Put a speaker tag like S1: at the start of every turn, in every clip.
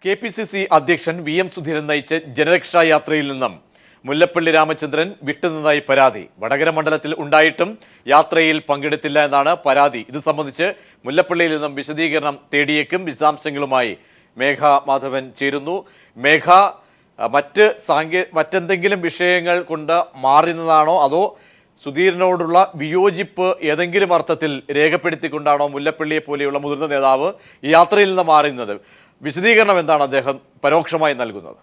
S1: KPCC അധ്യക്ഷൻ VM. Sudheeran നയിച്ച ജനരക്ഷാ യാത്രയിൽ നിന്നും മുല്ലപ്പള്ളി രാമചന്ദ്രൻ വിട്ടുനിന്നതായി പരാതി. വടകര മണ്ഡലത്തിൽ ഉണ്ടായിട്ടും യാത്രയിൽ പങ്കെടുത്തില്ല എന്നാണ് പരാതി. ഇത് സംബന്ധിച്ച് മുല്ലപ്പള്ളിയിൽ നിന്നും വിശദീകരണം തേടിയേക്കും. വിശദാംശങ്ങളുമായി മേഘ മാധവൻ ചേരുന്നു. മേഘ, മറ്റെന്തെങ്കിലും വിഷയങ്ങൾ കൊണ്ട് മാറുന്നതാണോ അതോ സുധീരനോടുള്ള വിയോജിപ്പ് ഏതെങ്കിലും അർത്ഥത്തിൽ രേഖപ്പെടുത്തിക്കൊണ്ടാണോ മുല്ലപ്പള്ളിയെ പോലെയുള്ള മുതിർന്ന നേതാവ് ഈ യാത്രയിൽ നിന്ന് മാറുന്നത്? വിശദീകരണം എന്താണ് അദ്ദേഹം പരോക്ഷമായി നൽകുന്നത്?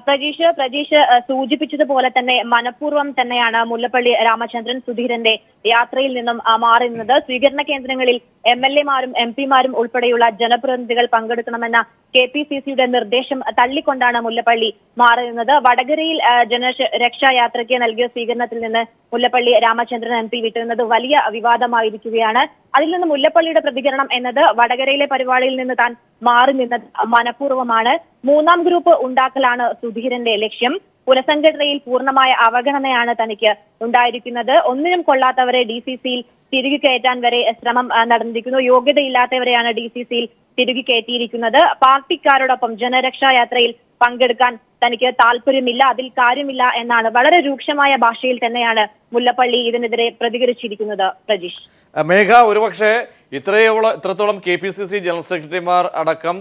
S2: പ്രജീഷ് സൂചിപ്പിച്ചതുപോലെ തന്നെ മനഃപൂർവ്വം തന്നെയാണ് മുല്ലപ്പള്ളി രാമചന്ദ്രൻ സുധീരന്റെ യാത്രയിൽ നിന്നും മാറുന്നത്. സ്വീകരണ കേന്ദ്രങ്ങളിൽ MLA-മാരും MP-മാരും ഉൾപ്പെടെയുള്ള ജനപ്രതിനിധികൾ പങ്കെടുക്കണമെന്ന KPCCയുടെ നിർദ്ദേശം തള്ളിക്കൊണ്ടാണ് മുല്ലപ്പള്ളി മാറുന്നത്. വടകരയിൽ ജനരക്ഷാ യാത്രയ്ക്ക് നൽകിയ സ്വീകരണത്തിൽ നിന്ന് മുല്ലപ്പള്ളി രാമചന്ദ്രൻ MP വിട്ടുന്നത് വലിയ വിവാദമായിരിക്കുകയാണ്. അതിൽ നിന്ന് മുല്ലപ്പള്ളിയുടെ പ്രതികരണം എന്നത് വടകരയിലെ പരിപാടിയിൽ നിന്ന് താൻ മാറി നിന്നത് മനഃപൂർവ്വമാണ്. മൂന്നാം ഗ്രൂപ്പ് ഉണ്ടാക്കലാണ് സുധീരന്റെ ലക്ഷ്യം. പുനഃസംഘടനയിൽ പൂർണ്ണമായ അവഗണനയാണ് തനിക്ക് ഉണ്ടായിരിക്കുന്നത്. ഒന്നിനും കൊള്ളാത്തവരെ DCCയിൽ തിരികെ കയറ്റാൻ വരെ ശ്രമം നടന്നിരിക്കുന്നു. യോഗ്യതയില്ലാത്തവരെയാണ് DCCയിൽ തിരികെ കയറ്റിയിരിക്കുന്നത്. പാർട്ടിക്കാരോടൊപ്പം ജനരക്ഷാ യാത്രയിൽ പങ്കെടുക്കാൻ തനിക്ക് താല്പര്യമില്ല, അതിൽ കാര്യമില്ല എന്നാണ് വളരെ രൂക്ഷമായ ഭാഷയിൽ തന്നെയാണ് മുല്ലപ്പള്ളി ഇതിനെതിരെ പ്രതികരിച്ചിരിക്കുന്നത്. പ്രജീഷ്,
S1: മേഘ, ഒരുപക്ഷെ ഇത്രത്തോളം KPCC ജനറൽ സെക്രട്ടറിമാർ അടക്കം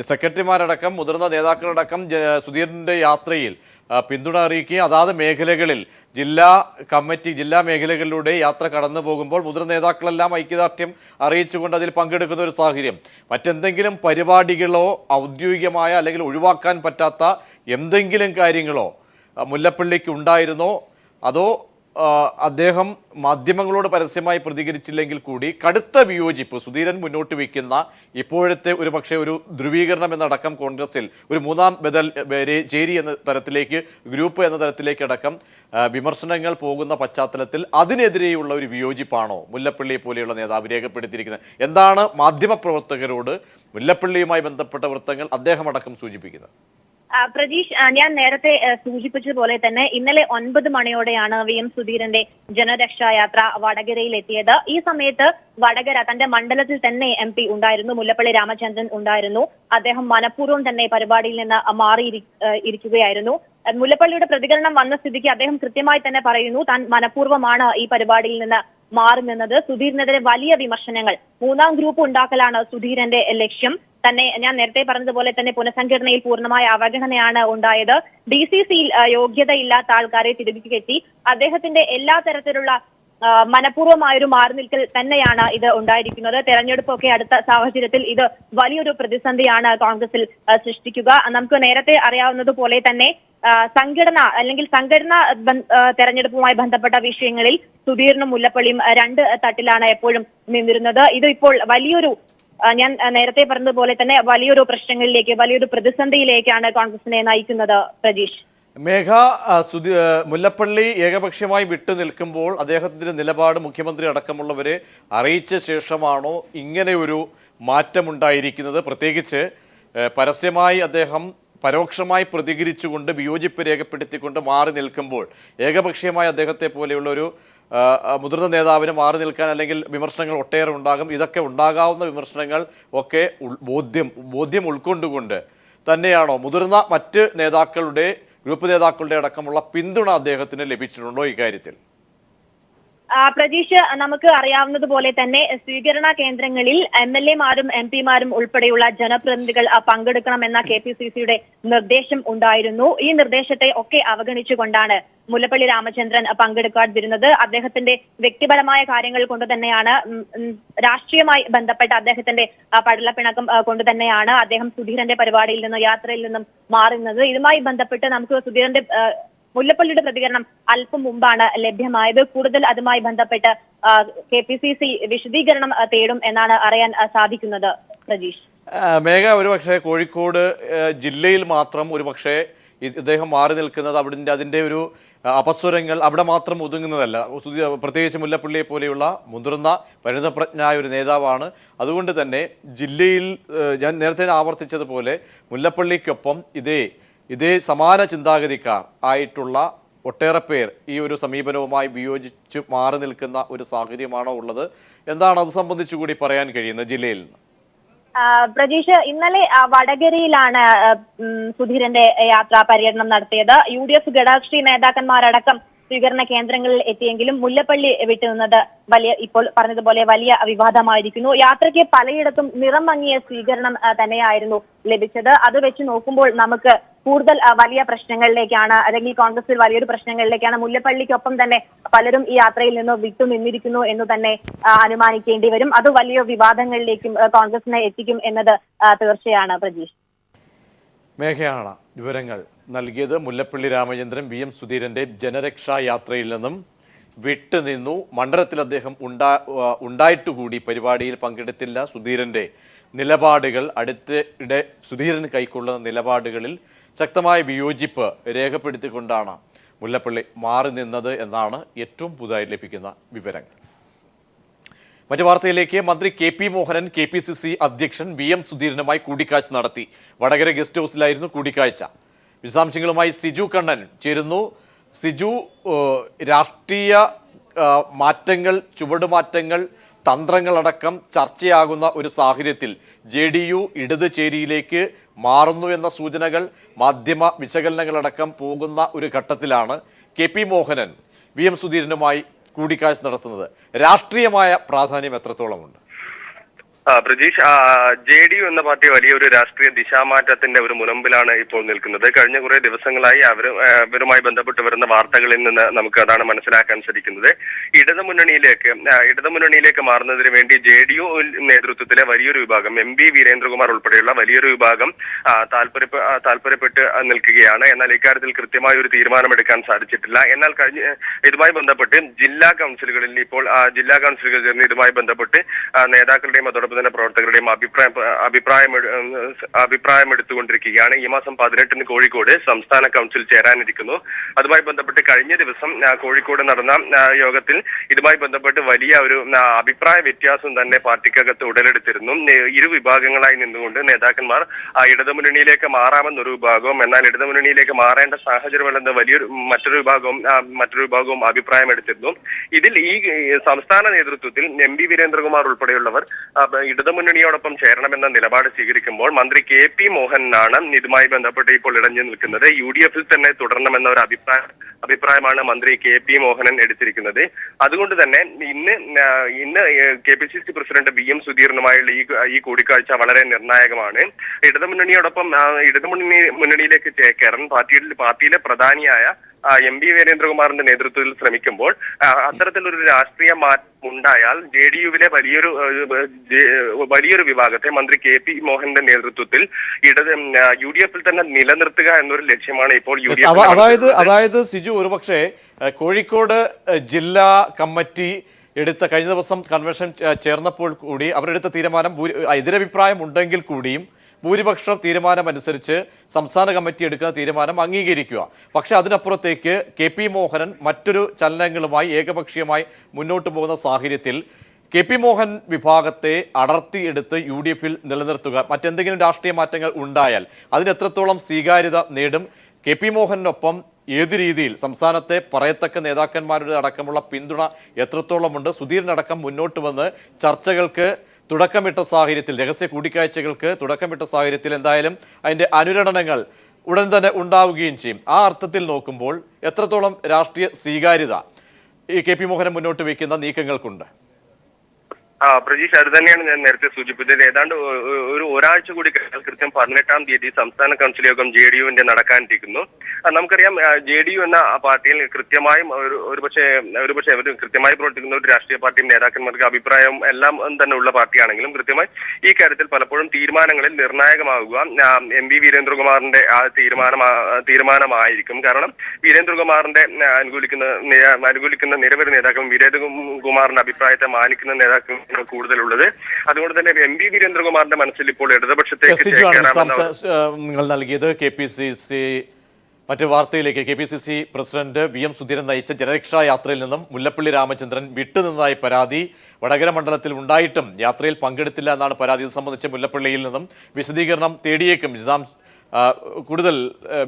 S1: സെക്രട്ടറിമാരടക്കം മുതിർന്ന നേതാക്കളടക്കം സുധീരന്റെ യാത്രയിൽ പിന്തുണ അറിയിക്കുകയും അതാത് മേഖലകളിൽ ജില്ലാ മേഖലകളിലൂടെ യാത്ര കടന്നു പോകുമ്പോൾ മുതിർന്ന നേതാക്കളെല്ലാം ഐക്യദാർഢ്യം അറിയിച്ചുകൊണ്ട് അതിൽ പങ്കെടുക്കുന്ന ഒരു സാഹചര്യം, മറ്റെന്തെങ്കിലും പരിപാടികളോ ഔദ്യോഗികമായ അല്ലെങ്കിൽ ഒഴിവാക്കാൻ പറ്റാത്ത എന്തെങ്കിലും കാര്യങ്ങളോ മുല്ലപ്പള്ളിക്ക് ഉണ്ടായിരുന്നോ അതോ അദ്ദേഹം മാധ്യമങ്ങളോട് പരസ്യമായി പ്രതികരിച്ചില്ലെങ്കിൽ കൂടി കടുത്ത വിയോജിപ്പ് സുധീരൻ മുന്നോട്ട് വയ്ക്കുന്ന ഇപ്പോഴത്തെ ഒരു ധ്രുവീകരണം എന്നടക്കം കോൺഗ്രസിൽ ഒരു മൂന്നാം ബദൽ ചേരി എന്ന തരത്തിലേക്ക്, ഗ്രൂപ്പ് എന്ന തരത്തിലേക്ക് അടക്കം വിമർശനങ്ങൾ പോകുന്ന പശ്ചാത്തലത്തിൽ അതിനെതിരെയുള്ള ഒരു വിയോജിപ്പാണോ മുല്ലപ്പള്ളിയെ പോലെയുള്ള നേതാവ് രേഖപ്പെടുത്തിയിരിക്കുന്നത്? എന്താണ് മാധ്യമപ്രവർത്തകരോട് മുല്ലപ്പള്ളിയുമായി ബന്ധപ്പെട്ട വൃത്തങ്ങൾ അദ്ദേഹം അടക്കം സൂചിപ്പിക്കുന്നത്?
S2: പ്രജീഷ്, ഞാൻ നേരത്തെ സൂചിപ്പിച്ചതുപോലെ തന്നെ ഇന്നലെ 9 മണിയോടെയാണ് VM സുധീരന്റെ ജനരക്ഷാ യാത്ര വടകരയിൽ എത്തിയത്. ഈ സമയത്ത് വടകര തന്റെ മണ്ഡലത്തിൽ തന്നെ MP ഉണ്ടായിരുന്നു, മുല്ലപ്പള്ളി രാമചന്ദ്രൻ ഉണ്ടായിരുന്നു. അദ്ദേഹം മനഃപൂർവ്വം തന്നെ പരിപാടിയിൽ നിന്ന് ഇരിക്കുകയായിരുന്നു. മുല്ലപ്പള്ളിയുടെ പ്രതികരണം വന്ന സ്ഥിതിക്ക് അദ്ദേഹം കൃത്യമായി തന്നെ പറയുന്നു, താൻ മനഃപൂർവ്വമാണ് ഈ പരിപാടിയിൽ നിന്ന് മാറി നിന്നത്. സുധീരനെതിരെ വലിയ വിമർശനങ്ങൾ, മൂന്നാം ഗ്രൂപ്പ് ഉണ്ടാക്കലാണ് സുധീരന്റെ ലക്ഷ്യം. തന്നെ ഞാൻ നേരത്തെ പറഞ്ഞതുപോലെ തന്നെ പുനഃസംഘടനയിൽ പൂർണ്ണമായ അവഗണനയാണ് ഉണ്ടായത്. DCCയിൽ യോഗ്യതയില്ലാത്ത ആൾക്കാരെ തിരികെ കയറ്റി അദ്ദേഹത്തിന്റെ എല്ലാ തരത്തിലുള്ള മനഃപൂർവ്വമായൊരു മാറി നിൽക്കൽ തന്നെയാണ് ഇത് ഉണ്ടായിരിക്കുന്നത്. തെരഞ്ഞെടുപ്പൊക്കെ അടുത്ത സാഹചര്യത്തിൽ ഇത് വലിയൊരു പ്രതിസന്ധിയാണ് കോൺഗ്രസിൽ സൃഷ്ടിക്കുക. നമുക്ക് നേരത്തെ അറിയാവുന്നതുപോലെ തന്നെ സംഘടന തെരഞ്ഞെടുപ്പുമായി ബന്ധപ്പെട്ട വിഷയങ്ങളിൽ സുധീരനും മുല്ലപ്പള്ളിയും രണ്ട് തട്ടിലാണ് എപ്പോഴും നിന്നിരുന്നത്. ഇത് ഇപ്പോൾ ഞാൻ നേരത്തെ പറഞ്ഞതുപോലെ തന്നെ വലിയൊരു പ്രശ്നങ്ങളിലേക്ക്, വലിയൊരു പ്രതിസന്ധിയിലേക്കാണ് കോൺഗ്രസിനെ നയിക്കുന്നത്. പ്രജീഷ്,
S1: മേഘ, മുല്ലപ്പള്ളി ഏകപക്ഷീയമായി വിട്ടു നിൽക്കുമ്പോൾ അദ്ദേഹത്തിന്റെ നിലപാട് മുഖ്യമന്ത്രി അടക്കമുള്ളവരെ അറിയിച്ച ശേഷമാണോ ഇങ്ങനെ ഒരു മാറ്റമുണ്ടായിരിക്കുന്നത്? പ്രത്യേകിച്ച് പരസ്യമായി അദ്ദേഹം പരോക്ഷമായി പ്രതികരിച്ചുകൊണ്ട് വിയോജിപ്പ് രേഖപ്പെടുത്തിക്കൊണ്ട് മാറി നിൽക്കുമ്പോൾ ഏകപക്ഷീയമായി അദ്ദേഹത്തെ പോലെയുള്ള ഒരു മുതിർന്ന നേതാവിന് മാറി നിൽക്കാൻ അല്ലെങ്കിൽ വിമർശനങ്ങൾ ഒട്ടേറെ ഉണ്ടാകും. ഇതൊക്കെ ഉണ്ടാകാവുന്ന വിമർശനങ്ങൾ ഒക്കെ ബോധ്യം ഉൾക്കൊണ്ടുകൊണ്ട് തന്നെയാണോ മുതിർന്ന മറ്റ് ഗ്രൂപ്പ് നേതാക്കളുടെ അടക്കമുള്ള പിന്തുണ അദ്ദേഹത്തിന് ലഭിച്ചിട്ടുണ്ടോ ഇക്കാര്യത്തിൽ?
S2: പ്രജീഷ്, നമുക്ക് അറിയാവുന്നതുപോലെ തന്നെ സ്വീകരണ കേന്ദ്രങ്ങളിൽ MLA-മാരും MP-മാരും ഉൾപ്പെടെയുള്ള ജനപ്രതിനിധികൾ പങ്കെടുക്കണമെന്ന KPCCയുടെ നിർദ്ദേശം ഉണ്ടായിരുന്നു. ഈ നിർദ്ദേശത്തെ ഒക്കെ അവഗണിച്ചുകൊണ്ടാണ് മുല്ലപ്പള്ളി രാമചന്ദ്രൻ പങ്കെടുക്കാതിരുന്നത്. അദ്ദേഹത്തിന്റെ വ്യക്തിപരമായ കാര്യങ്ങൾ കൊണ്ട് തന്നെയാണ്, രാഷ്ട്രീയമായി ബന്ധപ്പെട്ട അദ്ദേഹത്തിന്റെ പടലപ്പിണക്കം കൊണ്ട് തന്നെയാണ് അദ്ദേഹം സുധീരന്റെ പരിപാടിയിൽ നിന്നും യാത്രയിൽ നിന്നും മാറുന്നത്. ഇതുമായി ബന്ധപ്പെട്ട് നമുക്ക് മുല്ലപ്പള്ളിയുടെ പ്രതികരണം അല്പം മുമ്പാണ് ലഭ്യമായത്. കൂടുതൽ അതുമായി ബന്ധപ്പെട്ട് KPCC വിശദീകരണം തേടും എന്നാണ് അറിയാൻ സാധിക്കുന്നത്. പ്രജീഷ്,
S1: മേഘ, ഒരുപക്ഷെ കോഴിക്കോട് ജില്ലയിൽ മാത്രം ഇദ്ദേഹം മാറി നിൽക്കുന്നത് അതിൻ്റെ ഒരു അപസ്വരങ്ങൾ അവിടെ മാത്രം ഒതുങ്ങുന്നതല്ല. പ്രത്യേകിച്ച് മുല്ലപ്പള്ളിയെ പോലെയുള്ള മുതിർന്ന പരിണതപ്രജ്ഞനായ ഒരു നേതാവാണ്. അതുകൊണ്ട് തന്നെ ജില്ലയിൽ ഞാൻ നേരത്തെ ആവർത്തിച്ചതുപോലെ മുല്ലപ്പള്ളിക്കൊപ്പം ഇതേ സമാന ചിന്താഗതിക്കാർ ആയിട്ടുള്ള ഒട്ടേറെ പേർ ഈ ഒരു സമീപനവുമായി വിയോജിച്ച് മാറി നിൽക്കുന്ന ഒരു സാഹചര്യമാണോ ഉള്ളത്? എന്താണ് അത് സംബന്ധിച്ചു കൂടി പറയാൻ കഴിയുന്നത് ജില്ലയിൽ നിന്ന്?
S2: പ്രജീഷ്, ഇന്നലെ വടകരയിലാണ് സുധീരന്റെ യാത്രാ പര്യടനം നടത്തിയത്. UDF ഘടകകക്ഷി നേതാക്കന്മാരടക്കം സ്വീകരണ കേന്ദ്രങ്ങളിൽ എത്തിയെങ്കിലും മുല്ലപ്പള്ളി വിട്ടുനിന്നത് ഇപ്പോൾ പറഞ്ഞതുപോലെ വലിയ വിവാദമായിരിക്കുന്നു. യാത്രയ്ക്ക് പലയിടത്തും നിറം മങ്ങിയ സ്വീകരണം തന്നെയായിരുന്നു ലഭിച്ചത്. അത് വെച്ച് നോക്കുമ്പോൾ നമുക്ക് കൂടുതൽ വലിയ പ്രശ്നങ്ങളിലേക്കാണ്, അല്ലെങ്കിൽ കോൺഗ്രസിൽ വലിയൊരു പ്രശ്നങ്ങളിലേക്കാണ് മുല്ലപ്പള്ളിക്കൊപ്പം തന്നെ പലരും ഈ യാത്രയിൽ നിന്ന് വിട്ടുനിന്നിരിക്കുന്നു എന്ന് തന്നെ അനുമാനിക്കേണ്ടി വരും. അത് വലിയ വിവാദങ്ങളിലേക്കും കോൺഗ്രസിനെ എത്തിക്കും എന്നത് തീർച്ചയാണ്. പ്രജീഷ്,
S1: മേഘയാണ് വിവരങ്ങൾ നൽകിയത്. മുല്ലപ്പള്ളി രാമചന്ദ്രൻ VM സുധീരന്റെ ജനരക്ഷാ യാത്രയിൽ നിന്നും വിട്ടുനിന്നു. മണ്ഡലത്തിൽ അദ്ദേഹം ഉണ്ടായിട്ടുകൂടി പരിപാടിയിൽ പങ്കെടുത്തില്ല. സുധീരന്റെ നിലപാടുകൾ അടുത്തിടെ സുധീരൻ കൈക്കൊള്ളുന്ന നിലപാടുകളിൽ ശക്തമായ വിയോജിപ്പ് രേഖപ്പെടുത്തിക്കൊണ്ടാണ് മുല്ലപ്പള്ളി മാറി നിന്നത് എന്നാണ് ഏറ്റവും പുതുതായി ലഭിക്കുന്ന വിവരങ്ങൾ. മറ്റു വാർത്തയിലേക്ക്. മന്ത്രി KP മോഹനൻ KPCC അധ്യക്ഷൻ VM സുധീരനുമായി കൂടിക്കാഴ്ച നടത്തി. വടകര ഗസ്റ്റ് ഹൗസിലായിരുന്നു കൂടിക്കാഴ്ച. വിശദാംശങ്ങളുമായി സിജു കണ്ണൻ ചേരുന്നു. സിജു, രാഷ്ട്രീയ മാറ്റങ്ങൾ, ചുവടുമാറ്റങ്ങൾ, തന്ത്രങ്ങളടക്കം ചർച്ചയാകുന്ന ഒരു സാഹചര്യത്തിൽ JDU ഇടത് ചേരിയിലേക്ക് മാറുന്നു എന്ന സൂചനകൾ, മാധ്യമ വിശകലനങ്ങളടക്കം പോകുന്ന ഒരു ഘട്ടത്തിലാണ് KP മോഹനൻ VM സുധീരനുമായി കൂടിക്കാഴ്ച നടത്തുന്നത്. രാഷ്ട്രീയമായ പ്രാധാന്യം എത്രത്തോളമുണ്ട്?
S3: പ്രജീഷ്, JDU എന്ന പാർട്ടി വലിയൊരു രാഷ്ട്രീയ ദിശാമാറ്റത്തിന്റെ ഒരു മുനമ്പിലാണ് ഇപ്പോൾ നിൽക്കുന്നത്. കഴിഞ്ഞ കുറെ ദിവസങ്ങളായി അവരുമായി ബന്ധപ്പെട്ട് വരുന്ന വാർത്തകളിൽ നിന്ന് നമുക്ക് അതാണ് മനസ്സിലാക്കാൻ സാധിക്കുന്നത്. ഇടതുമുന്നണിയിലേക്ക് മാറുന്നതിന് വേണ്ടി JDU നേതൃത്വത്തിലെ വലിയൊരു വിഭാഗം, MP വീരേന്ദ്രകുമാർ ഉൾപ്പെടെയുള്ള വലിയൊരു വിഭാഗം താല്പര്യപ്പെട്ട് നിൽക്കുകയാണ്. എന്നാൽ ഇക്കാര്യത്തിൽ കൃത്യമായ ഒരു തീരുമാനമെടുക്കാൻ സാധിച്ചിട്ടില്ല. എന്നാൽ ഇതുമായി ബന്ധപ്പെട്ട് ജില്ലാ കൗൺസിലുകളിൽ ചേർന്ന് ഇതുമായി ബന്ധപ്പെട്ട് നേതാക്കളുടെയും അതോടൊപ്പം തന്നെ പ്രവർത്തകരുടെയും അഭിപ്രായം എടുത്തുകൊണ്ടിരിക്കുകയാണ്. ഈ മാസം 18-ന് കോഴിക്കോട് സംസ്ഥാന കൗൺസിൽ ചേരാനിരിക്കുന്നു. അതുമായി ബന്ധപ്പെട്ട് കഴിഞ്ഞ ദിവസം കോഴിക്കോട് നടന്ന യോഗത്തിൽ ഇതുമായി ബന്ധപ്പെട്ട് വലിയ ഒരു അഭിപ്രായ വ്യത്യാസം തന്നെ പാർട്ടിക്കകത്ത് ഉടലെടുത്തിരുന്നു. ഇരു വിഭാഗങ്ങളായി നിന്നുകൊണ്ട് നേതാക്കന്മാർ ഇടതുമുന്നണിയിലേക്ക് മാറാമെന്നൊരു വിഭാഗവും, എന്നാൽ ഇടതുമുന്നണിയിലേക്ക് മാറേണ്ട സാഹചര്യമല്ലെന്ന് മറ്റൊരു വിഭാഗവും അഭിപ്രായം എടുത്തിരുന്നു. ഇതിൽ ഈ സംസ്ഥാന നേതൃത്വത്തിൽ MP വീരേന്ദ്രകുമാർ ഉൾപ്പെടെയുള്ളവർ ഇടതുമുന്നണിയോടൊപ്പം ചേരണമെന്ന നിലപാട് സ്വീകരിക്കുമ്പോൾ മന്ത്രി KP മോഹനാണ് ഇതുമായി ബന്ധപ്പെട്ട് ഇപ്പോൾ ഇടഞ്ഞു നിൽക്കുന്നത്. UDFൽ തന്നെ തുടരണമെന്ന ഒരു അഭിപ്രായമാണ് മന്ത്രി KP മോഹനൻ എടുത്തിരിക്കുന്നത്. അതുകൊണ്ട് തന്നെ ഇന്ന് KPCC പ്രസിഡന്റ് VM സുധീരനുമായുള്ള ഈ കൂടിക്കാഴ്ച വളരെ നിർണായകമാണ്. ഇടതുമുന്നണിയിലേക്ക് ചേക്കേറാൻ പാർട്ടിയിലെ പ്രധാനിയായ MP വീരേന്ദ്രകുമാറിന്റെ നേതൃത്വത്തിൽ ശ്രമിക്കുമ്പോൾ അത്തരത്തിലൊരു രാഷ്ട്രീയ മാറ്റം ഉണ്ടായാൽ JDUവിലെ വലിയൊരു വിഭാഗത്തെ മന്ത്രി KP മോഹന്റെ നേതൃത്വത്തിൽ UDFൽ തന്നെ നിലനിർത്തുക എന്നൊരു ലക്ഷ്യമാണ് ഇപ്പോൾ
S1: അതായത് സിജു, ഒരുപക്ഷെ കോഴിക്കോട് ജില്ലാ കമ്മിറ്റി കഴിഞ്ഞ ദിവസം കൺവെൻഷൻ ചേർന്നപ്പോൾ കൂടി അവരെടുത്ത തീരുമാനം എതിരഭിപ്രായം ഉണ്ടെങ്കിൽ കൂടിയും ഭൂരിപക്ഷം തീരുമാനമനുസരിച്ച് സംസ്ഥാന കമ്മിറ്റി എടുക്കുന്ന തീരുമാനം അംഗീകരിക്കുക. പക്ഷേ അതിനപ്പുറത്തേക്ക് KP മോഹനൻ മറ്റൊരു ചലനങ്ങളുമായി ഏകപക്ഷീയമായി മുന്നോട്ട് പോകുന്ന സാഹചര്യത്തിൽ KP മോഹൻ വിഭാഗത്തെ അടർത്തിയെടുത്ത് UDFൽ നിലനിർത്തുക, മറ്റെന്തെങ്കിലും രാഷ്ട്രീയ മാറ്റങ്ങൾ ഉണ്ടായാൽ അതിനെത്രത്തോളം സ്വീകാര്യത നേടും? KP മോഹനൊപ്പം ഏത് രീതിയിൽ സംസ്ഥാനത്തെ പറയത്തക്ക നേതാക്കന്മാരുടെ അടക്കമുള്ള പിന്തുണ എത്രത്തോളമുണ്ട്? സുധീരനടക്കം മുന്നോട്ട് വന്ന് ചർച്ചകൾക്ക് തുടക്കമിട്ട സാഹചര്യത്തിൽ, രഹസ്യ കൂടിക്കാഴ്ചകൾക്ക് തുടക്കമിട്ട സാഹചര്യത്തിൽ എന്തായാലും അതിൻ്റെ അനുരണനങ്ങൾ ഉടൻ തന്നെ ഉണ്ടാവുകയും ചെയ്യും. ആ അർത്ഥത്തിൽ നോക്കുമ്പോൾ എത്രത്തോളം രാഷ്ട്രീയ സ്വീകാര്യത ഈ KP മോഹനൻ മുന്നോട്ട് വയ്ക്കുന്ന നീക്കങ്ങൾക്കുണ്ട്?
S3: പ്രജീഷ്, അത് തന്നെയാണ് ഞാൻ നേരത്തെ സൂചിപ്പിച്ചത്. ഏതാണ്ട് ഒരാഴ്ച കൂടി കൃത്യം 18-ാം തീയതി സംസ്ഥാന കൗൺസിൽ യോഗം JDUവിന്റെ നടക്കാനിരിക്കുന്നു. നമുക്കറിയാം, JDU എന്ന പാർട്ടിയിൽ കൃത്യമായും ഒരുപക്ഷെ കൃത്യമായി പ്രവർത്തിക്കുന്ന ഒരു രാഷ്ട്രീയ പാർട്ടിയും നേതാക്കന്മാർക്ക് അഭിപ്രായം എല്ലാം തന്നെ ഉള്ള പാർട്ടിയാണെങ്കിലും കൃത്യമായി ഈ കാര്യത്തിൽ പലപ്പോഴും തീരുമാനങ്ങളിൽ നിർണായകമാകുക MP വീരേന്ദ്രകുമാറിന്റെ ആ തീരുമാനമായിരിക്കും. കാരണം വീരേന്ദ്രകുമാറിന്റെ അനുകൂലിക്കുന്ന നിരവധി നേതാക്കളും വീരേന്ദ്രകുമാറിന്റെ അഭിപ്രായത്തെ മാനിക്കുന്ന നേതാക്കളും കൂടുതലുള്ളത്. അതുകൊണ്ട് തന്നെ MP വീരേന്ദ്രകുമാറിന്റെ മനസ്സിൽ ഇപ്പോൾ ഇടതുപക്ഷത്തേക്ക്
S1: നിങ്ങൾ നൽകിയത്. KPCC മറ്റു വാർത്തയിലേക്ക്. KPCC പ്രസിഡന്റ് VM സുധീരൻ നയിച്ച ജനരക്ഷാ യാത്രയിൽ നിന്നും മുല്ലപ്പള്ളി രാമചന്ദ്രൻ വിട്ടുനിന്നതായി പരാതി വടകര മണ്ഡലത്തിൽ ഉണ്ടായിട്ടും യാത്രയിൽ പങ്കെടുത്തില്ല എന്നാണ് പരാതി. ഇത് സംബന്ധിച്ച് മുല്ലപ്പള്ളിയിൽ നിന്നും വിശദീകരണം തേടിയേക്കും. കൂടുതൽ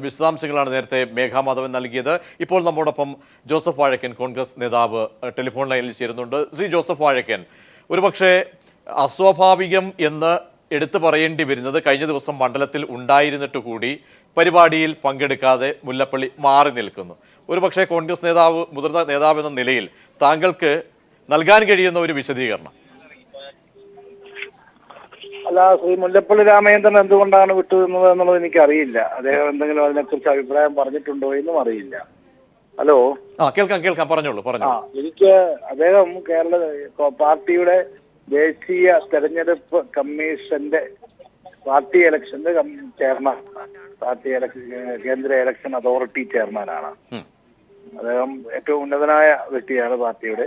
S1: വിശദാംശങ്ങളാണ് നേരത്തെ മേഘാമാധവൻ നൽകിയത്. ഇപ്പോൾ നമ്മോടൊപ്പം ജോസഫ് വാഴക്കൻ, കോൺഗ്രസ് നേതാവ്, ടെലിഫോൺ ലൈനിൽ ചേരുന്നുണ്ട്. ജോസഫ് വാഴക്കൻ, ഒരുപക്ഷെ അസ്വാഭാവികം എന്ന് എടുത്തു പറയേണ്ടി വരുന്നത് കഴിഞ്ഞ ദിവസം മണ്ഡലത്തിൽ ഉണ്ടായിരുന്നിട്ട് കൂടി പരിപാടിയിൽ പങ്കെടുക്കാതെ മുല്ലപ്പള്ളി മാറി നിൽക്കുന്നു. ഒരുപക്ഷെ കോൺഗ്രസ് നേതാവ്, മുതിർന്ന നേതാവ് എന്ന നിലയിൽ താങ്കൾക്ക് നൽകാൻ കഴിയുന്ന ഒരു വിശദീകരണം.
S4: അല്ല, ശ്രീ മുല്ലപ്പള്ളി രാമചന്ദ്രൻ എന്തുകൊണ്ടാണ് വിട്ടുനിന്നത് എന്നുള്ളത് എനിക്കറിയില്ല. അദ്ദേഹം എന്തെങ്കിലും അതിനെക്കുറിച്ച് അഭിപ്രായം പറഞ്ഞിട്ടുണ്ടോ എന്നും അറിയില്ല. ഹലോ,
S1: കേൾക്കാം, പറഞ്ഞോളൂ.
S4: എനിക്ക് അദ്ദേഹം കേരള പാർട്ടിയുടെ ദേശീയ തെരഞ്ഞെടുപ്പ് കമ്മീഷന്റെ പാർട്ടി ഇലക്ഷന്റെ ചെയർമാൻ, കേന്ദ്ര ഇലക്ഷൻ അതോറിറ്റി ചെയർമാനാണ് അദ്ദേഹം. ഏറ്റവും ഉന്നതനായ വ്യക്തിയാണ് പാർട്ടിയുടെ.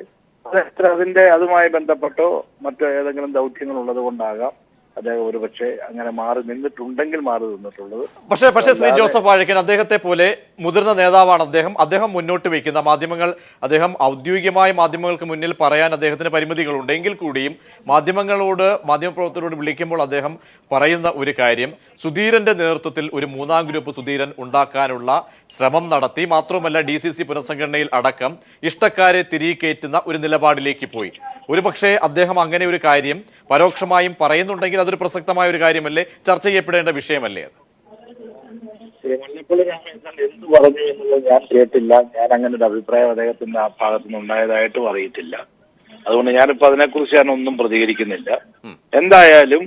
S4: അതുമായി ബന്ധപ്പെട്ടോ മറ്റു ഏതെങ്കിലും ദൗത്യങ്ങൾ ഉള്ളത് കൊണ്ടാകാം അദ്ദേഹം ഒരുപക്ഷെ അങ്ങനെ മാറി നിന്നിട്ടുണ്ടെങ്കിൽ മാറി നിന്നിട്ടുള്ളത്.
S1: പക്ഷേ ശ്രീ ജോസഫ് വാഴക്കൻ അദ്ദേഹത്തെ പോലെ മുതിർന്ന നേതാവാണ് അദ്ദേഹം മുന്നോട്ട് വയ്ക്കുന്ന മാധ്യമങ്ങൾ, അദ്ദേഹം ഔദ്യോഗികമായ മാധ്യമങ്ങൾക്ക് മുന്നിൽ പറയാൻ അദ്ദേഹത്തിന് പരിമിതികളുണ്ട്. എങ്കിൽ കൂടിയും മാധ്യമപ്രവർത്തകരോട് വിളിക്കുമ്പോൾ അദ്ദേഹം പറയുന്ന ഒരു കാര്യം, സുധീരന്റെ നേതൃത്വത്തിൽ ഒരു മൂന്നാം ഗ്രൂപ്പ് സുധീരൻ ഉണ്ടാക്കാനുള്ള ശ്രമം നടത്തി, മാത്രമല്ല DCC പുനഃസംഘടനയിൽ അടക്കം ഇഷ്ടക്കാരെ തിരികെ കയറ്റുന്ന ഒരു നിലപാടിലേക്ക് പോയി. ഒരുപക്ഷെ അദ്ദേഹം അങ്ങനെ ഒരു കാര്യം പരോക്ഷമായും പറയുന്നുണ്ടെങ്കിൽ അതൊരു പ്രസക്തമായ ഒരു കാര്യമല്ലേ, ചർച്ച ചെയ്യപ്പെടേണ്ട വിഷയമല്ലേ അത്?
S4: മുല്ലപ്പള്ളി രാമചന്ദ്രൻ എന്ത് പറഞ്ഞു എന്നുള്ളത് ഞാൻ കേട്ടില്ല. ഞാൻ അങ്ങനെ ഒരു അഭിപ്രായം അദ്ദേഹത്തിന്റെ ആ ഭാഗത്തുനിന്ന് ഉണ്ടായതായിട്ടും അറിയത്തില്ല. അതുകൊണ്ട് ഞാനിപ്പോ അതിനെക്കുറിച്ച് ഞാൻ ഒന്നും പ്രതികരിക്കുന്നില്ല. എന്തായാലും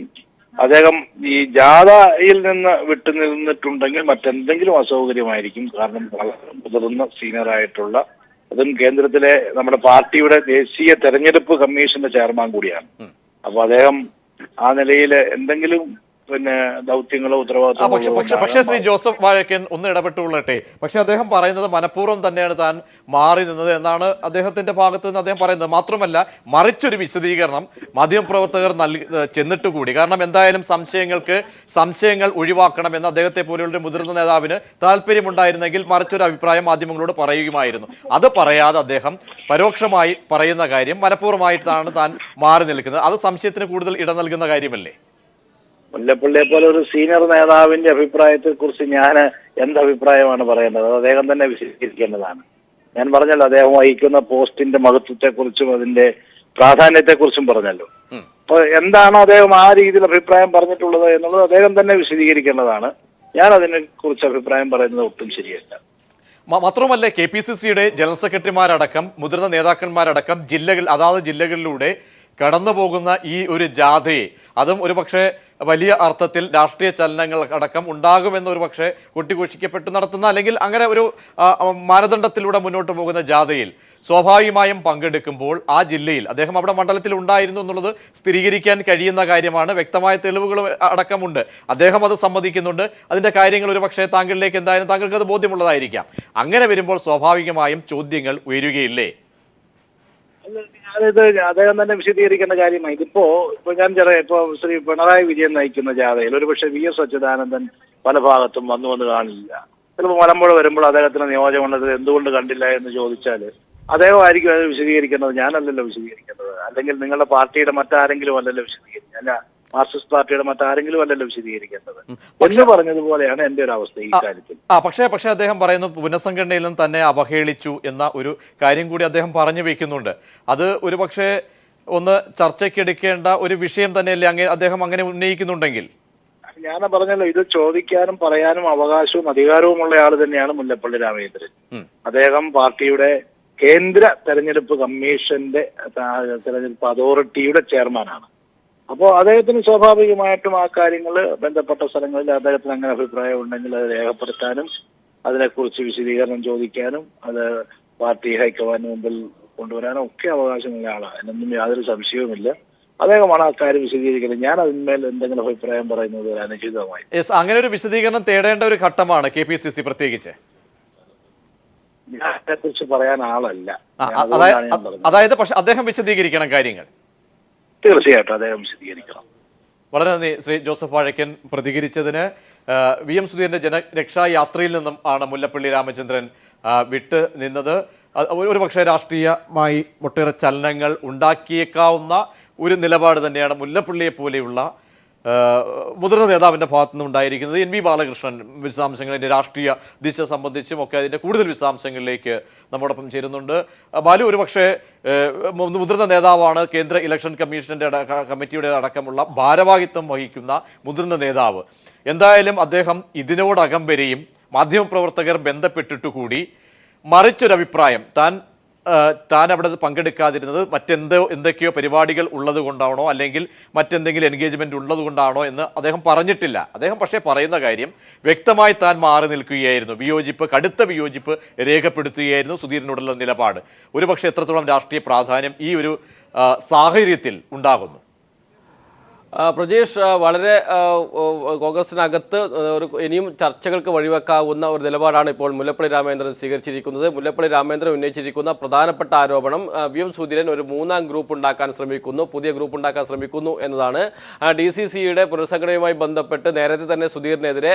S4: അദ്ദേഹം ഈ ജാഥയിൽ നിന്ന് വിട്ടുനിന്നിട്ടുണ്ടെങ്കിൽ മറ്റെന്തെങ്കിലും അസൗകര്യമായിരിക്കും. കാരണം വളരെ മുതിർന്ന സീനിയറായിട്ടുള്ള, അതും കേന്ദ്രത്തിലെ നമ്മുടെ പാർട്ടിയുടെ ദേശീയ തെരഞ്ഞെടുപ്പ് കമ്മീഷന്റെ ചെയർമാൻ കൂടിയാണ്. അപ്പൊ അദ്ദേഹം ആ നിലയിൽ എന്തെങ്കിലും ദൗത്യങ്ങളോ ഉത്തരവാദിത്തങ്ങളോ.
S1: പക്ഷേ ശ്രീ ജോസഫ് വാഴക്കൻ ഒന്ന് ഇടപെട്ടുകൊള്ളട്ടെ. പക്ഷെ അദ്ദേഹം പറയുന്നത് മനഃപൂർവ്വം തന്നെയാണ് താൻ മാറി നിന്നത് എന്നാണ് അദ്ദേഹത്തിന്റെ ഭാഗത്ത് നിന്ന് അദ്ദേഹം പറയുന്നത്. മാത്രമല്ല, മറിച്ചൊരു വിശദീകരണം മാധ്യമപ്രവർത്തകർ ചെന്നിട്ട് കൂടി. കാരണം എന്തായാലും സംശയങ്ങൾ ഒഴിവാക്കണം എന്ന് അദ്ദേഹത്തെ പോലെയുള്ള മുതിർന്ന നേതാവിന് താല്പര്യമുണ്ടായിരുന്നെങ്കിൽ മറിച്ചൊരു അഭിപ്രായം മാധ്യമങ്ങളോട് പറയുകയുമായിരുന്നു. അത് പറയാതെ അദ്ദേഹം പരോക്ഷമായി പറയുന്ന കാര്യം മനഃപൂർവ്വമായിട്ടാണ് താൻ മാറി നിൽക്കുന്നത്. അത് സംശയത്തിന് കൂടുതൽ ഇട നൽകുന്ന കാര്യമല്ലേ?
S4: മുല്ലപ്പള്ളിയെ പോലെ ഒരു സീനിയർ നേതാവിന്റെ അഭിപ്രായത്തെ കുറിച്ച് ഞാൻ എന്തഭിപ്രായമാണ് പറയേണ്ടത്? അദ്ദേഹം തന്നെ വിശദീകരിക്കേണ്ടതാണ്. ഞാൻ പറഞ്ഞല്ലോ, അദ്ദേഹം വഹിക്കുന്ന പോസ്റ്റിന്റെ മഹത്വത്തെക്കുറിച്ചും അതിന്റെ പ്രാധാന്യത്തെക്കുറിച്ചും പറഞ്ഞല്ലോ. അപ്പൊ എന്താണ് അദ്ദേഹം ആ രീതിയിൽ അഭിപ്രായം പറഞ്ഞിട്ടുള്ളത് എന്നുള്ളത് അദ്ദേഹം തന്നെ വിശദീകരിക്കേണ്ടതാണ്. ഞാൻ അതിനെ കുറിച്ച് അഭിപ്രായം പറയുന്നത് ഒട്ടും ശരിയല്ല.
S1: മാത്രമല്ല, KPCCയുടെ ജനറൽ സെക്രട്ടറിമാരടക്കം മുതിർന്ന നേതാക്കന്മാരടക്കം ജില്ലകളിലൂടെ കടന്നു പോകുന്ന ഈ ഒരു ജാഥയെ, അതും ഒരുപക്ഷെ വലിയ അർത്ഥത്തിൽ രാഷ്ട്രീയ ചലനങ്ങൾ അടക്കം ഉണ്ടാകുമെന്ന് പക്ഷേ കൊട്ടിഘോഷിക്കപ്പെട്ട് നടത്തുന്ന, അല്ലെങ്കിൽ അങ്ങനെ ഒരു മാനദണ്ഡത്തിലൂടെ മുന്നോട്ട് പോകുന്ന ജാഥയിൽ സ്വാഭാവികമായും പങ്കെടുക്കുമ്പോൾ ആ ജില്ലയിൽ അദ്ദേഹം അവിടെ മണ്ഡലത്തിൽ ഉണ്ടായിരുന്നു എന്നുള്ളത് സ്ഥിരീകരിക്കാൻ കഴിയുന്ന കാര്യമാണ്. വ്യക്തമായ തെളിവുകൾ അടക്കമുണ്ട്. അദ്ദേഹം അത് സമ്മതിക്കുന്നുണ്ട്. അതിൻ്റെ കാര്യങ്ങൾ ഒരുപക്ഷെ താങ്കളിലേക്ക് എന്തായാലും താങ്കൾക്ക് അത് ബോധ്യമുള്ളതായിരിക്കാം. അങ്ങനെ വരുമ്പോൾ സ്വാഭാവികമായും ചോദ്യങ്ങൾ ഉയരുകയില്ലേ?
S4: ഞാനിത് അദ്ദേഹം തന്നെ വിശദീകരിക്കേണ്ട കാര്യമായി. ഇപ്പോ ഞാൻ ഇപ്പോ ശ്രീ പിണറായി വിജയൻ നയിക്കുന്ന ജാഥയിൽ ഒരുപക്ഷെ VS അച്യുതാനന്ദൻ പല ഭാഗത്തും വന്നു കാണില്ല. ചിലപ്പോൾ മലമ്പുഴ വരുമ്പോൾ അദ്ദേഹത്തിന് നിയോജകമണ്ഡലത്തിൽ എന്തുകൊണ്ട് കണ്ടില്ല എന്ന് ചോദിച്ചാൽ അദ്ദേഹം ആയിരിക്കും അത് വിശദീകരിക്കേണ്ടത്. ഞാനല്ലല്ലോ വിശദീകരിക്കേണ്ടത്. അല്ലെങ്കിൽ നിങ്ങളുടെ പാർട്ടിയുടെ മറ്റാരെങ്കിലും അല്ലല്ലോ വിശദീകരിക്കുന്നത്. അല്ല, മാർക്സിസ്റ്റ് പാർട്ടിയുടെ മറ്റാരെങ്കിലും അല്ലല്ലോ വിശദീകരിക്കേണ്ടത്. പക്ഷെ പറഞ്ഞതുപോലെയാണ് എന്റെ ഒരു അവസ്ഥ ഈ കാര്യത്തിൽ.
S1: പക്ഷേ അദ്ദേഹം പറയുന്നു പുനഃസംഘടനയിലും തന്നെ അവഹേളിച്ചു എന്ന ഒരു കാര്യം കൂടി അദ്ദേഹം പറഞ്ഞു വെക്കുന്നുണ്ട്. അത് ഒരുപക്ഷെ ഒന്ന് ചർച്ചയ്ക്കെടുക്കേണ്ട ഒരു വിഷയം തന്നെയല്ലേ അദ്ദേഹം അങ്ങനെ ഉന്നയിക്കുന്നുണ്ടെങ്കിൽ?
S4: ഞാൻ പറഞ്ഞല്ലോ, ഇത് ചോദിക്കാനും പറയാനും അവകാശവും അധികാരവുമുള്ള ആൾ തന്നെയാണ് മുല്ലപ്പള്ളി രാമചന്ദ്രൻ. അദ്ദേഹം പാർട്ടിയുടെ കേന്ദ്ര തെരഞ്ഞെടുപ്പ് കമ്മീഷന്റെ തെരഞ്ഞെടുപ്പ് അതോറിറ്റിയുടെ ചെയർമാനാണ്. അപ്പോൾ അദ്ദേഹത്തിന് സ്വാഭാവികമായിട്ടും ആ കാര്യങ്ങൾ ബന്ധപ്പെട്ട സ്ഥലങ്ങളിൽ അദ്ദേഹത്തിന് അങ്ങനെ അഭിപ്രായം ഉണ്ടെങ്കിൽ അത് രേഖപ്പെടുത്താനും അതിനെക്കുറിച്ച് വിശദീകരണം ചോദിക്കാനും അത് പാർട്ടി ഹൈക്കമാൻഡിന് മുമ്പിൽ കൊണ്ടുവരാനും ഒക്കെ അവകാശമുള്ള ആളാണ്. എന്നൊന്നും യാതൊരു സംശയവുമില്ല. അദ്ദേഹമാണ് ആ കാര്യം വിശദീകരിക്കുന്നത്. ഞാൻ അതിന്മേൽ എന്തെങ്കിലും അഭിപ്രായം പറയുന്നത് അനുചിതമായി.
S1: അങ്ങനെ ഒരു വിശദീകരണം തേടേണ്ട ഒരു ഘട്ടമാണ് KPCC പ്രത്യേകിച്ച്.
S4: ഞാൻ അതിനെക്കുറിച്ച് പറയാൻ ആളല്ല.
S1: അതായത് പക്ഷെ അദ്ദേഹം വിശദീകരിക്കണം കാര്യങ്ങൾ.
S4: തീർച്ചയായിട്ടും അദ്ദേഹം വിശദീകരിക്കണം.
S1: വളരെ നന്ദി ശ്രീ ജോസഫ് വാഴക്കൻ പ്രതികരിച്ചതിന്. VM സുധീരന്റെ ജനരക്ഷാ യാത്രയിൽ നിന്നും ആണ് മുല്ലപ്പള്ളി രാമചന്ദ്രൻ വിട്ട് നിന്നത്. ഒരുപക്ഷെ രാഷ്ട്രീയമായി ഒട്ടേറെ ചലനങ്ങൾ ഉണ്ടാക്കിയേക്കാവുന്ന ഒരു നിലപാട് തന്നെയാണ് മുല്ലപ്പള്ളിയെ പോലെയുള്ള മുതിർന്ന നേതാവിൻ്റെ ഭാഗത്തു നിന്നുണ്ടായിരിക്കുന്നത്. NV ബാലകൃഷ്ണൻ വിശദാംശങ്ങളിൻ്റെ രാഷ്ട്രീയ ദിശ സംബന്ധിച്ചും ഒക്കെ അതിൻ്റെ കൂടുതൽ വിശദാംശങ്ങളിലേക്ക് നമ്മോടൊപ്പം ചേരുന്നുണ്ട്. ബാലു, ഒരുപക്ഷെ മുതിർന്ന നേതാവാണ്, കേന്ദ്ര ഇലക്ഷൻ കമ്മിറ്റിയുടെ അടക്കമുള്ള ഭാരവാഹിത്വം വഹിക്കുന്ന മുതിർന്ന നേതാവ്. എന്തായാലും അദ്ദേഹം ഇതിനോടകം വരെയും മാധ്യമപ്രവർത്തകർ ബന്ധപ്പെട്ടിട്ടുകൂടി മറിച്ചൊരഭിപ്രായം, താൻ അവിടെ പങ്കെടുക്കാതിരുന്നത് എന്തൊക്കെയോ പരിപാടികൾ ഉള്ളത് കൊണ്ടാണോ അല്ലെങ്കിൽ മറ്റെന്തെങ്കിലും എൻഗേജ്മെന്റ് ഉള്ളത് കൊണ്ടാണോ എന്ന് അദ്ദേഹം പറഞ്ഞിട്ടില്ല. അദ്ദേഹം പക്ഷേ പറയുന്ന കാര്യം വ്യക്തമായി താൻ മാറി നിൽക്കുകയായിരുന്നു, കടുത്ത വിയോജിപ്പ് രേഖപ്പെടുത്തുകയായിരുന്നു സുധീരനോടുള്ള നിലപാട്. ഒരുപക്ഷെ എത്രത്തോളം രാഷ്ട്രീയ പ്രാധാന്യം ഈ ഒരു സാഹചര്യത്തിൽ ഉണ്ടാകുന്നു?
S5: പ്രജേഷ്, വളരെ കോൺഗ്രസിനകത്ത് ഇനിയും ചർച്ചകൾക്ക് വഴിവെക്കാവുന്ന ഒരു നിലപാടാണ് ഇപ്പോൾ മുല്ലപ്പള്ളി രാമചന്ദ്രൻ സ്വീകരിച്ചിരിക്കുന്നത്. മുല്ലപ്പള്ളി രാമചന്ദ്രൻ ഉന്നയിച്ചിരിക്കുന്ന പ്രധാനപ്പെട്ട ആരോപണം VM സുധീരൻ ഒരു മൂന്നാം ഗ്രൂപ്പ് ഉണ്ടാക്കാൻ ശ്രമിക്കുന്നു, പുതിയ ഗ്രൂപ്പ് ഉണ്ടാക്കാൻ ശ്രമിക്കുന്നു എന്നതാണ്. DCCയുടെ പുനഃസംഘടനയുമായി ബന്ധപ്പെട്ട് നേരത്തെ തന്നെ സുധീരനെതിരെ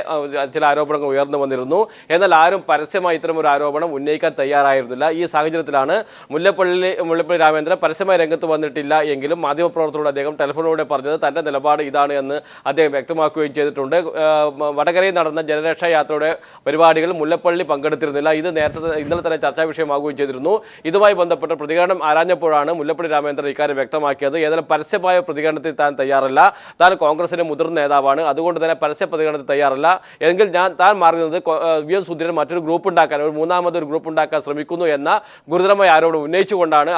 S5: ചില ആരോപണങ്ങൾ ഉയർന്നു വന്നിരുന്നു. എന്നാൽ ആരും പരസ്യമായി ഇത്തരം ഒരു ആരോപണം ഉന്നയിക്കാൻ തയ്യാറായിരുന്നില്ല. ഈ സാഹചര്യത്തിലാണ് മുല്ലപ്പള്ളി രാമചന്ദ്രൻ പരസ്യമായി രംഗത്ത് വന്നിട്ടില്ല എങ്കിലും മാധ്യമപ്രവർത്തകരോട് അദ്ദേഹം ടെലിഫോണിലൂടെ പറഞ്ഞത് തൻ്റെ നിലപാട് ഇതാണ് എന്ന് അദ്ദേഹം വ്യക്തമാക്കുകയും ചെയ്തിട്ടുണ്ട്. വടകരയിൽ നടന്ന ജനരക്ഷാ യാത്രയുടെ പരിപാടികൾ മുല്ലപ്പള്ളി പങ്കെടുത്തിരുന്നില്ല. ഇത് ഇന്നലെ തന്നെ ചർച്ചാ വിഷയമാകുകയും ചെയ്തിരുന്നു. ഇതുമായി ബന്ധപ്പെട്ട് പ്രതികരണം ആരാഞ്ഞപ്പോഴാണ് മുല്ലപ്പള്ളി രാമചന്ദ്രൻ ഇക്കാര്യം വ്യക്തമാക്കിയത്. ഏതായാലും പരസ്യമായ പ്രതികരണത്തിൽ താൻ തയ്യാറല്ല, താൻ കോൺഗ്രസിന്റെ മുതിർന്ന നേതാവാണ്, അതുകൊണ്ട് തന്നെ പരസ്യ പ്രതികരണത്തിൽ തയ്യാറല്ല. എങ്കിൽ താൻ മാറുന്നത് VM സുധീരൻ മറ്റൊരു ഗ്രൂപ്പ് ഉണ്ടാക്കാൻ, ഒരു മൂന്നാമതൊരു ഗ്രൂപ്പ് ഉണ്ടാക്കാൻ ശ്രമിക്കുന്നു എന്ന ഗുരുതരമായ ആരോപണം ഉന്നയിച്ചുകൊണ്ടാണ്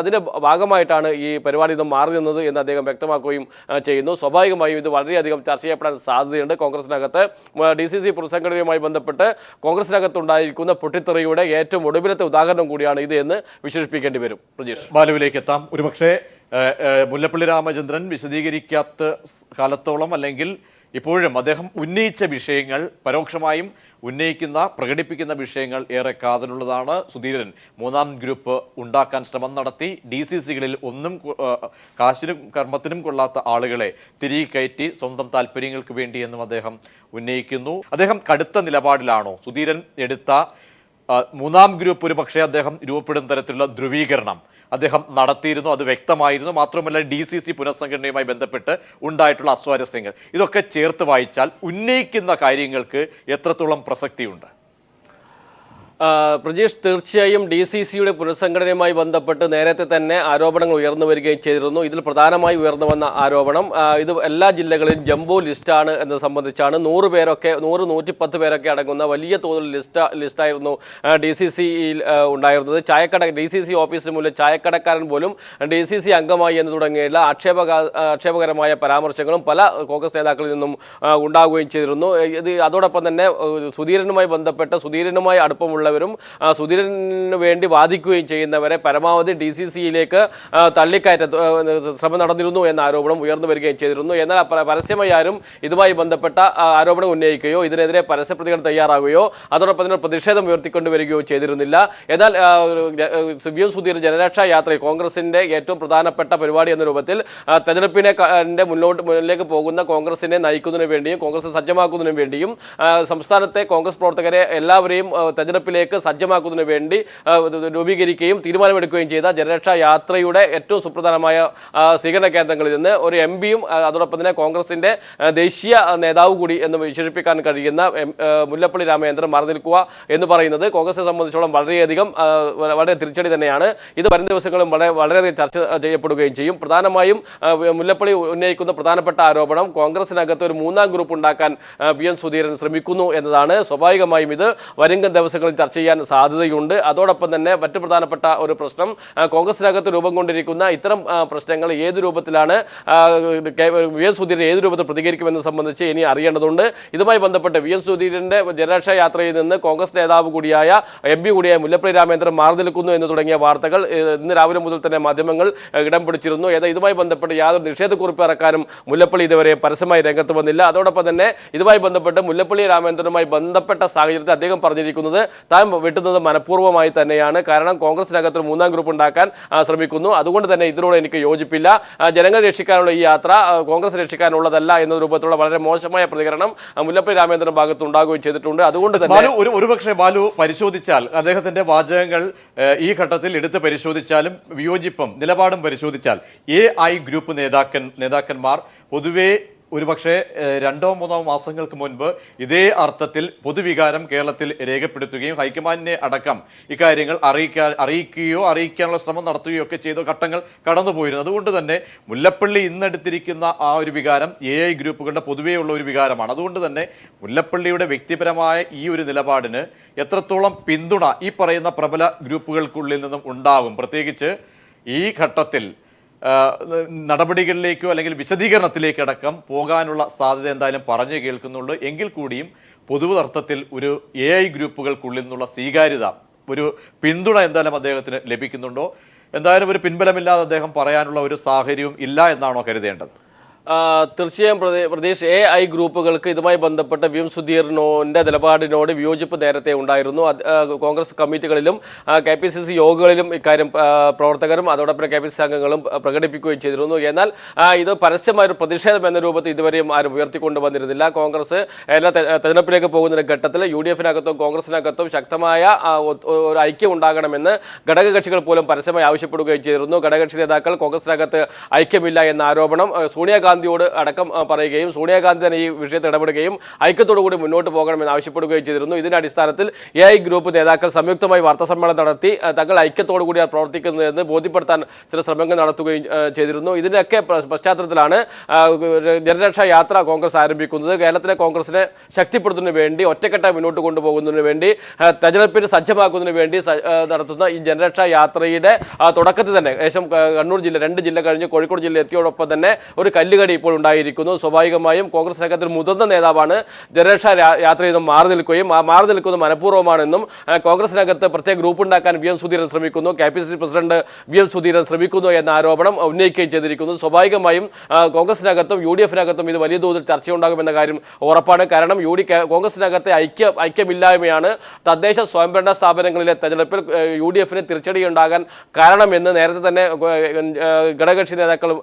S5: അതിന്റെ ഭാഗമായിട്ടാണ് ഈ പരിപാടി നിന്ന് മാറി നിന്നത് എന്ന് അദ്ദേഹം വ്യക്തമാക്കുകയും ചെയ്യുന്നു. സ്വാഭാവികമായും ഇത് വളരെയധികം ചർച്ച ചെയ്യപ്പെടാൻ സാധ്യതയുണ്ട്. കോൺഗ്രസിനകത്ത് DCC പുനഃസംഘടനയുമായി ബന്ധപ്പെട്ട് കോൺഗ്രസിനകത്തുണ്ടായിരിക്കുന്ന പൊട്ടിത്തെറിയുടെ ഏറ്റവും ഒടുവിലത്തെ ഉദാഹരണം കൂടിയാണ് ഇത് എന്ന് വിശേഷിപ്പിക്കേണ്ടി വരും. പ്രജീഷ്,
S1: ബാലുവിലേക്ക് എത്താം. ഒരുപക്ഷെ മുല്ലപ്പള്ളി രാമചന്ദ്രൻ വിശദീകരിക്കാത്ത കാലത്തോളം അല്ലെങ്കിൽ ഇപ്പോഴും അദ്ദേഹം ഉന്നയിച്ച വിഷയങ്ങൾ, പരോക്ഷമായും പ്രകടിപ്പിക്കുന്ന വിഷയങ്ങൾ ഏറെ കാതലുള്ളതാണ്. സുധീരൻ മൂന്നാം ഗ്രൂപ്പ് ഉണ്ടാക്കാൻ ശ്രമം നടത്തി, DCCകളിൽ ഒന്നും കാശിനും കർമ്മത്തിനും കൊള്ളാത്ത ആളുകളെ തിരികെ കയറ്റി സ്വന്തം താല്പര്യങ്ങൾക്ക് വേണ്ടിയെന്നും അദ്ദേഹം ഉന്നയിക്കുന്നു. അദ്ദേഹം കടുത്ത നിലപാടിലാണോ? സുധീരൻ എടുത്ത മൂന്നാം ഗ്രൂപ്പ് ഒരുപക്ഷെ അദ്ദേഹം രൂപപ്പെടുന്ന തരത്തിലുള്ള ധ്രുവീകരണം അദ്ദേഹം നടത്തിയിരുന്നു, അത് വ്യക്തമായിരുന്നു. മാത്രമല്ല DCC പുനഃസംഘടനയുമായി ബന്ധപ്പെട്ട് ഉണ്ടായിട്ടുള്ള അസ്വാരസ്യങ്ങൾ, ഇതൊക്കെ ചേർത്ത് വായിച്ചാൽ ഉന്നയിക്കുന്ന കാര്യങ്ങൾക്ക് എത്രത്തോളം പ്രസക്തിയുണ്ട്?
S5: പ്രജീഷ്, തീർച്ചയായും DCCയുടെ പുനഃസംഘടനയുമായി ബന്ധപ്പെട്ട് നേരത്തെ തന്നെ ആരോപണങ്ങൾ ഉയർന്നു വരികയും ചെയ്തിരുന്നു. ഇതിൽ പ്രധാനമായി ഉയർന്നു വന്ന ആരോപണം ഇത് എല്ലാ ജില്ലകളിലും ജംബോ ലിസ്റ്റാണ് എന്നത് സംബന്ധിച്ചാണ്. 110 പേരൊക്കെ അടങ്ങുന്ന വലിയ തോതിൽ ലിസ്റ്റായിരുന്നു DCCയിൽ ഉണ്ടായിരുന്നത്. DCC ഓഫീസിന് മുന്നിൽ ചായക്കടക്കാരൻ പോലും DCC അംഗമായി എന്ന് തുടങ്ങിയുള്ള ആക്ഷേപകരമായ പരാമർശങ്ങളും പല കോൺഗ്രസ് നേതാക്കളിൽ നിന്നും ഉണ്ടാവുകയും ചെയ്തിരുന്നു. അതോടൊപ്പം തന്നെ സുധീരനുമായി ബന്ധപ്പെട്ട് സുധീരനുമായി അടുപ്പമുള്ള സുധീരന് വേണ്ടി വാദിക്കുകയും ചെയ്യുന്നവരെ പരമാവധി DCCയിലേക്ക് തള്ളിക്കയറ്റ ശ്രമം നടന്നിരുന്നു എന്ന ആരോപണം ഉയർന്നു വരികയും ചെയ്തിരുന്നു. എന്നാൽ പരസ്യമായി ആരും ഇതുമായി ബന്ധപ്പെട്ട ആരോപണം ഉന്നയിക്കുകയോ ഇതിനെതിരെ പരസ്യ പ്രതികരണം തയ്യാറാകുകയോ അതോടൊപ്പം തന്നെ പ്രതിഷേധം ഉയർത്തിക്കൊണ്ടുവരികയോ ചെയ്തിരുന്നില്ല. എന്നാൽ VM സുധീരൻ ജനരക്ഷാ യാത്രയിൽ കോൺഗ്രസിന്റെ ഏറ്റവും പ്രധാനപ്പെട്ട പരിപാടി എന്ന രൂപത്തിൽ മുന്നിലേക്ക് പോകുന്ന കോൺഗ്രസിനെ നയിക്കുന്നതിന് വേണ്ടിയും കോൺഗ്രസ് സജ്ജമാക്കുന്നതിന് വേണ്ടിയും സംസ്ഥാനത്തെ കോൺഗ്രസ് പ്രവർത്തകരെ എല്ലാവരെയും തെരഞ്ഞെടുപ്പിലേക്ക് സജ്ജമാക്കുന്നതിന് വേണ്ടി രൂപീകരിക്കുകയും തീരുമാനമെടുക്കുകയും ചെയ്ത ജനരക്ഷാ യാത്രയുടെ ഏറ്റവും സുപ്രധാനമായ സ്വീകരണ കേന്ദ്രങ്ങളിൽ നിന്ന് ഒരു MPയും അതോടൊപ്പം തന്നെ കോൺഗ്രസിന്റെ ദേശീയ നേതാവ് കൂടി എന്ന് വിശേഷിപ്പിക്കാൻ കഴിയുന്ന മുല്ലപ്പള്ളി രാമചന്ദ്രൻ മാറി നിൽക്കുക എന്ന് പറയുന്നത് കോൺഗ്രസിനെ സംബന്ധിച്ചോളം വളരെ തിരിച്ചടി തന്നെയാണ്. ഇത് വരും ദിവസങ്ങളും വളരെയധികം ചർച്ച ചെയ്യപ്പെടുകയും ചെയ്യും. പ്രധാനമായും മുല്ലപ്പള്ളി ഉന്നയിക്കുന്ന പ്രധാനപ്പെട്ട ആരോപണം കോൺഗ്രസിനകത്ത് ഒരു മൂന്നാം ഗ്രൂപ്പ് ഉണ്ടാക്കാൻ VM സുധീരൻ ശ്രമിക്കുന്നു എന്നതാണ്. സ്വാഭാവികമായും ഇത് വരും ദിവസങ്ങളിൽ ചർച്ച ചെയ്യാൻ സാധ്യതയുണ്ട്. അതോടൊപ്പം തന്നെ മറ്റു പ്രധാനപ്പെട്ട ഒരു പ്രശ്നം, കോൺഗ്രസിനകത്ത് രൂപം കൊണ്ടിരിക്കുന്ന ഇത്തരം പ്രശ്നങ്ങൾ ഏത് രൂപത്തിലാണ് VM സുധീരൻ ഏത് രൂപത്തിൽ പ്രതികരിക്കുമെന്ന് സംബന്ധിച്ച് ഇനി അറിയേണ്ടതുണ്ട്. ഇതുമായി ബന്ധപ്പെട്ട് VM സുധീരന്റെ ജനരക്ഷാ യാത്രയിൽ നിന്ന് കോൺഗ്രസ് നേതാവ് കൂടിയായ MP കൂടിയായ മുല്ലപ്പള്ളി രാമചന്ദ്രൻ മാറി നിൽക്കുന്നു എന്ന് തുടങ്ങിയ വാർത്തകൾ ഇന്ന് രാവിലെ മുതൽ തന്നെ മാധ്യമങ്ങൾ ഇടം പിടിച്ചിരുന്നു. ഇതുമായി ബന്ധപ്പെട്ട് യാതൊരു നിഷേധക്കുറിപ്പ് ഇറക്കാനും മുല്ലപ്പള്ളി ഇതുവരെ പരസ്യമായി രംഗത്ത് വന്നില്ല. അതോടൊപ്പം തന്നെ ഇതുമായി ബന്ധപ്പെട്ട് മുല്ലപ്പള്ളി രാമചന്ദ്രനുമായി ബന്ധപ്പെട്ട സാഹചര്യത്തിൽ അദ്ദേഹം പറഞ്ഞിരിക്കുന്നത് താൻ വെട്ടുന്നത് മനഃപൂർവ്വമായി തന്നെയാണ്. കാരണം കോൺഗ്രസിനകത്ത് മൂന്നാം ഗ്രൂപ്പ് ഉണ്ടാക്കാൻ ശ്രമിക്കുന്നു, അതുകൊണ്ട് തന്നെ ഇതിനോട് എനിക്ക് യോജിപ്പില്ല. ജനങ്ങളെ രക്ഷിക്കാനുള്ള ഈ യാത്ര കോൺഗ്രസ് രക്ഷിക്കാനുള്ളതല്ല എന്ന രൂപത്തിലുള്ള വളരെ മോശമായ പ്രതികരണം മുല്ലപ്പള്ളി രാമചന്ദ്രൻ ഭാഗത്ത് ഉണ്ടാകുകയും ചെയ്തിട്ടുണ്ട്. അതുകൊണ്ട് തന്നെ
S1: ഒരുപക്ഷെ ബാലു പരിശോധിച്ചാൽ അദ്ദേഹത്തിന്റെ വാചകങ്ങൾ ഈ ഘട്ടത്തിൽ എടുത്ത് പരിശോധിച്ചാലും വിയോജിപ്പും നിലപാടും പരിശോധിച്ചാൽ AI ഗ്രൂപ്പ് നേതാക്കന്മാർ പൊതുവെ ഒരുപക്ഷെ 2-3 മാസങ്ങൾക്ക് മുൻപ് ഇതേ അർത്ഥത്തിൽ പൊതുവികാരം കേരളത്തിൽ രേഖപ്പെടുത്തുകയും ഹൈക്കമാൻഡിനെ അടക്കം ഇക്കാര്യങ്ങൾ അറിയിക്കാനുള്ള ശ്രമം നടത്തുകയോ ഒക്കെ ചെയ്ത ഘട്ടങ്ങൾ കടന്നുപോയിരുന്നു. അതുകൊണ്ട് തന്നെ മുല്ലപ്പള്ളി ഇന്നെടുത്തിരിക്കുന്ന ആ ഒരു വികാരം AI ഗ്രൂപ്പുകളുടെ പൊതുവെയുള്ള ഒരു വികാരമാണ്. അതുകൊണ്ട് തന്നെ മുല്ലപ്പള്ളിയുടെ വ്യക്തിപരമായ ഈ ഒരു നിലപാടിന് എത്രത്തോളം പിന്തുണ ഈ പറയുന്ന പ്രബല ഗ്രൂപ്പുകൾക്കുള്ളിൽ നിന്നും ഉണ്ടാകും, പ്രത്യേകിച്ച് ഈ ഘട്ടത്തിൽ നടപടികളിലേക്കോ അല്ലെങ്കിൽ വിശദീകരണത്തിലേക്ക് അടക്കം പോകാനുള്ള സാധ്യത എന്തായാലും പറഞ്ഞു കേൾക്കുന്നുള്ളൂ. എങ്കിൽ കൂടിയും പൊതുവർത്ഥത്തിൽ ഒരു AI ഗ്രൂപ്പുകൾക്കുള്ളിൽ നിന്നുള്ള സ്വീകാര്യത, ഒരു പിന്തുണ എന്തായാലും അദ്ദേഹത്തിന് ലഭിക്കുന്നുണ്ടോ? എന്തായാലും ഒരു പിൻബലമില്ലാതെ അദ്ദേഹം പറയാനുള്ള ഒരു സാഹചര്യവും ഇല്ല എന്നാണോ കരുതേണ്ടത്?
S5: തീർച്ചയായും പ്രതീഷ്, AI ഗ്രൂപ്പുകൾക്ക് ഇതുമായി ബന്ധപ്പെട്ട വി എം സുധീറിന്റെ നിലപാടിനോട് വിയോജിപ്പ് നേരത്തെ ഉണ്ടായിരുന്നു. കോൺഗ്രസ് കമ്മിറ്റികളിലും KPCC യോഗങ്ങളിലും ഇക്കാര്യം പ്രവർത്തകരും അതോടൊപ്പം KPCC അംഗങ്ങളും പ്രകടിപ്പിക്കുകയും ചെയ്തിരുന്നു. എന്നാൽ ഇത് പരസ്യമായൊരു പ്രതിഷേധം എന്ന രൂപത്തിൽ ഇതുവരെയും ആരും ഉയർത്തിക്കൊണ്ടുവന്നിരുന്നില്ല. കോൺഗ്രസ് എല്ലാ തെരഞ്ഞെടുപ്പിലേക്ക് പോകുന്ന ഘട്ടത്തിൽ UDF-നകത്തും കോൺഗ്രസിനകത്തും ശക്തമായ ഒരു ഐക്യം ഉണ്ടാകണമെന്ന് ഘടകകക്ഷികൾ പോലും പരസ്യമായി ആവശ്യപ്പെടുകയും ചെയ്തിരുന്നു. ഘടകകക്ഷി നേതാക്കൾ കോൺഗ്രസിനകത്ത് ഐക്യമില്ല എന്ന ആരോപണം സോണിയാഗാന്ധിയോട് അടക്കം പറയുകയും സോണിയാഗാന്ധി തന്നെ ഈ വിഷയത്തിൽ ഇടപെടുകയും ഐക്യത്തോടു കൂടി മുന്നോട്ട് പോകണമെന്ന് ആവശ്യപ്പെടുകയും ചെയ്തിരുന്നു. ഇതിന്റെ അടിസ്ഥാനത്തിൽ AI ഗ്രൂപ്പ് നേതാക്കൾ സംയുക്തമായി വാർത്താസമ്മേളനം നടത്തി തങ്ങൾ ഐക്യത്തോടു കൂടിയാണ് പ്രവർത്തിക്കുന്നതെന്ന് ബോധ്യപ്പെടുത്താൻ ചില ശ്രമങ്ങൾ നടത്തുകയും ചെയ്തിരുന്നു. ഇതിൻ്റെയൊക്കെ പശ്ചാത്തലത്തിലാണ് ജനരക്ഷാ യാത്ര കോൺഗ്രസ് ആരംഭിക്കുന്നത്. കേരളത്തിലെ കോൺഗ്രസിനെ ശക്തിപ്പെടുത്തുന്നതിന് വേണ്ടി, ഒറ്റക്കെട്ടായി മുന്നോട്ട് കൊണ്ടുപോകുന്നതിന് വേണ്ടി, തെരഞ്ഞെടുപ്പിന് സജ്ജമാക്കുന്നതിന് വേണ്ടി നടത്തുന്ന ഈ ജനരക്ഷാ യാത്രയുടെ തുടക്കത്തിൽ തന്നെ ഏകദേശം കണ്ണൂർ ജില്ല 2 ജില്ല കഴിഞ്ഞ് കോഴിക്കോട് ജില്ല എത്തിയോടൊപ്പം തന്നെ ഒരു കല്ലുകടി ഇപ്പോൾ ഉണ്ടായിരിക്കുന്നു. സ്വാഭാവികമായും കോൺഗ്രസ് സംഘത്തിൽ മുതിർന്ന നേതാവാണ് ജനരക്ഷാ യാത്രയിൽ നിന്നും മാറി നിൽക്കുന്നത് മനഃപൂർവ്വമാണെന്നും കോൺഗ്രസിനകത്ത് പ്രത്യേക ഗ്രൂപ്പ് ഉണ്ടാക്കാൻ വി എം സുധീരൻ ശ്രമിക്കുന്നു, KPCC president V M Sudheeran ശ്രമിക്കുന്നു എന്ന ആരോപണം ഉന്നയിക്കുകയും ചെയ്തിരിക്കുന്നു. സ്വാഭാവികമായും കോൺഗ്രസിനകത്തും UDF-നകത്തും ഇത് വലിയ തോതിൽ ചർച്ചയുണ്ടാകുമെന്ന കാര്യം ഉറപ്പാണ്. കാരണം കോൺഗ്രസിനകത്തെ ഐക്യമില്ലായ്മയാണ് തദ്ദേശ സ്വയംഭരണ സ്ഥാപനങ്ങളിലെ തെരഞ്ഞെടുപ്പിൽ UDF-ന് തിരിച്ചടി ഉണ്ടാകാൻ കാരണമെന്ന് നേരത്തെ തന്നെ ഘടകകക്ഷി നേതാക്കളും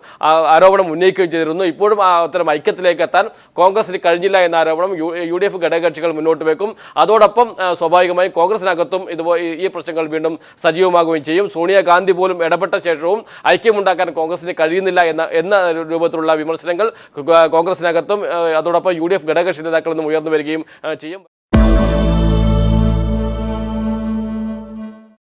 S5: ആരോപണം ഉന്നയിക്കുകയും ചെയ്തിരുന്നു. ഇപ്പോഴും അത്തരം ഐക്യത്തിലേക്ക് എത്താൻ കോൺഗ്രസിന് കഴിഞ്ഞില്ല എന്ന ആരോപണം UDF ഘടകകക്ഷികൾ മുന്നോട്ട് വെക്കും. അതോടൊപ്പം സ്വാഭാവികമായും കോൺഗ്രസിനകത്തും ഈ പ്രശ്നങ്ങൾ വീണ്ടും സജീവമാകുകയും ചെയ്യും. സോണിയാഗാന്ധി പോലും ഇടപെട്ട ശേഷവും ഐക്യമുണ്ടാക്കാൻ കോൺഗ്രസിന് കഴിയുന്നില്ല എന്ന രൂപത്തിലുള്ള വിമർശനങ്ങൾ കോൺഗ്രസിനകത്തും അതോടൊപ്പം UDF ഘടകകക്ഷി നേതാക്കളിൽ നിന്നും ഉയർന്നു വരികയും ചെയ്യും.